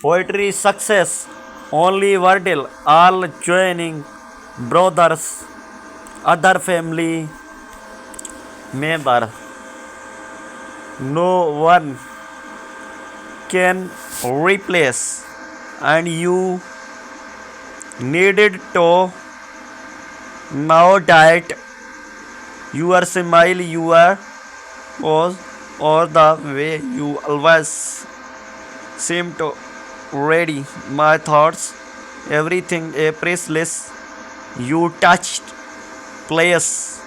Poetry success. Only Wordle. All joining. Brothers. Other family member. No one can replace. And you needed to know that your smile, your pose, or the way you always seem to ready my thoughts, everything a priceless you touched place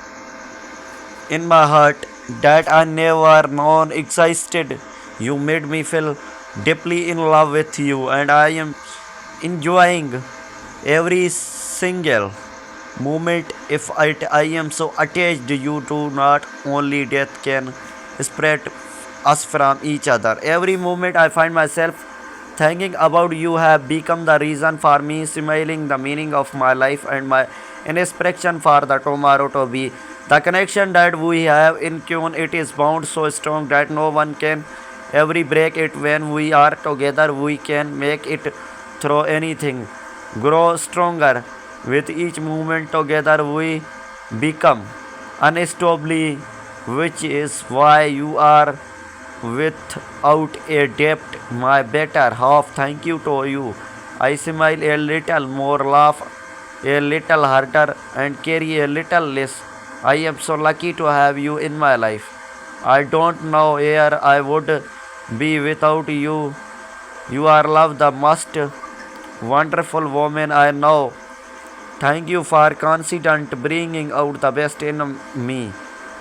in my heart that I never known existed. You made me feel deeply in love with you, and I am enjoying every single moment. If I am so attached, you do not only death can separate us from each other. Every moment I find myself thinking about you have become the reason for me smiling, the meaning of my life, and my inspiration for the tomorrow to be. The connection that we have in tune, it is bound so strong that no one can ever break it. When we are together, we can make it through anything, grow stronger. With each movement together, we become unstoppable, which is why you are without a debt, my better half. Thank you to you. I smile a little more, laugh a little harder, and carry a little less. I am so lucky to have you in my life. I don't know where I would be without you. You are love, the most wonderful woman I know. Thank you for constant bringing out the best in me.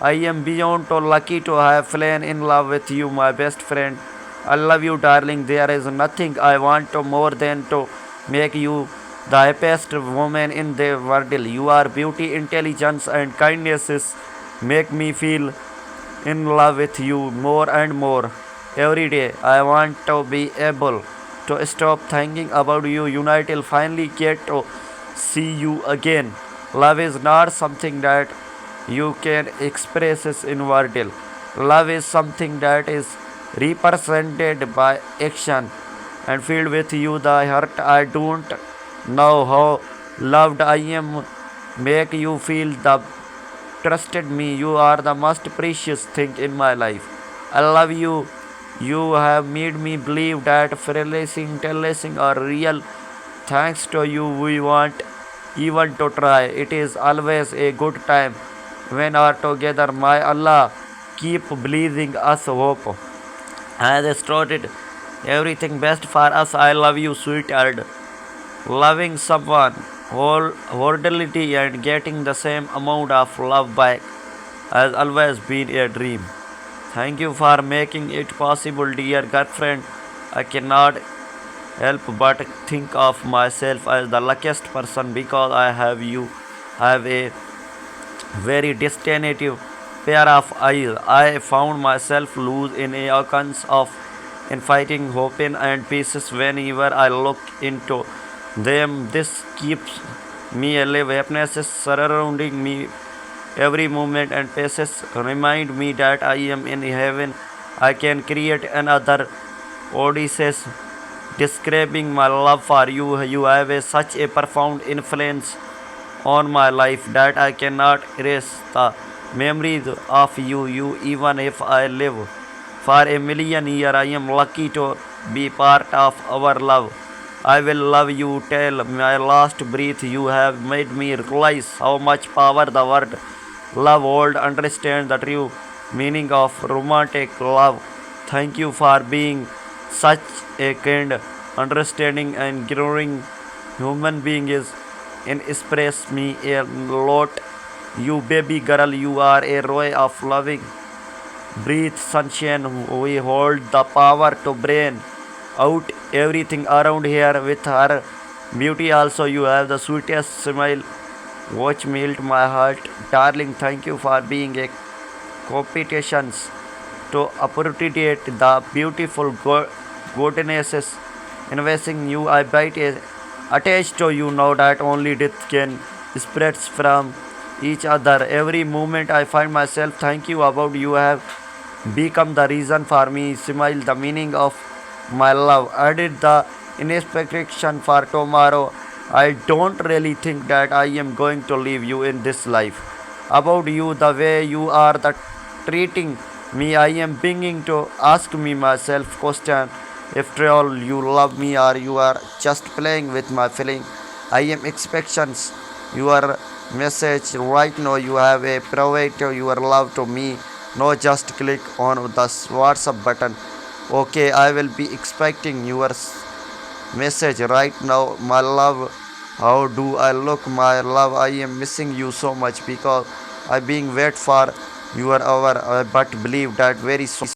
I am beyond too lucky to have fallen in love with you, my best friend. I love you, darling. There is nothing I want to more than to make you the happiest woman in the world. Your beauty, intelligence, and kindnesses make me feel in love with you more and more. Every day, I want to be able to stop thinking about you. Until finally get to see you again. Love is not something that you can express in wordle. Love is something that is represented by action and filled with you the heart. I don't know how loved I am. Make you feel the trusted me. You are the most precious thing in my life. I love you. You have made me believe that fearlessing, telling are real. Thanks to you, we want even to try. It is always a good time when are together. My Allah, keep believing us hope. Has started everything best for us. I love you, sweetheart. Loving someone, wholeheartedly and getting the same amount of love back has always been a dream. Thank you for making it possible, dear girlfriend. I cannot help but think of myself as the luckiest person because I have you. I have a very distinctive pair of eyes. I found myself lose in accounts of in fighting hope and pieces whenever I look into them. This keeps me alive. Happiness is surrounding me every moment, and passes remind me that I am in heaven. I can create another Odysseus describing my love for you. You have such a profound influence on my life that I cannot erase the memories of you even if I live for a million years. I am lucky to be part of our love. I will love you till my last breath. You have made me realize how much power the word love holds. Understand the true meaning of romantic love. Thank you for being such a kind, understanding, and growing human being is inspires me a lot. You baby girl, you are a ray of loving breathe sunshine. We hold the power to brain out everything around here with her beauty. Also, you have the sweetest smile which melt my heart. Darling, thank you for being a competitions to appreciate the beautiful goodnesses investing you. I bite attached to you now that only death can spreads from each other. Every moment I find myself thank you about you have become the reason for me smile, the meaning of my love. Edit the inspection for tomorrow. I don't really think that I am going to leave you in this life. About you, the way you are the treating me, I am beginning to ask me myself question. After all, you love me or you are just playing with my feeling. I am expectations your message right now. You have a private your love to me. No, just click on the WhatsApp button. Okay, I will be expecting your message right now, my love. How do I look, my love? I am missing you so much because I being wait for your hour, but believe that very soon.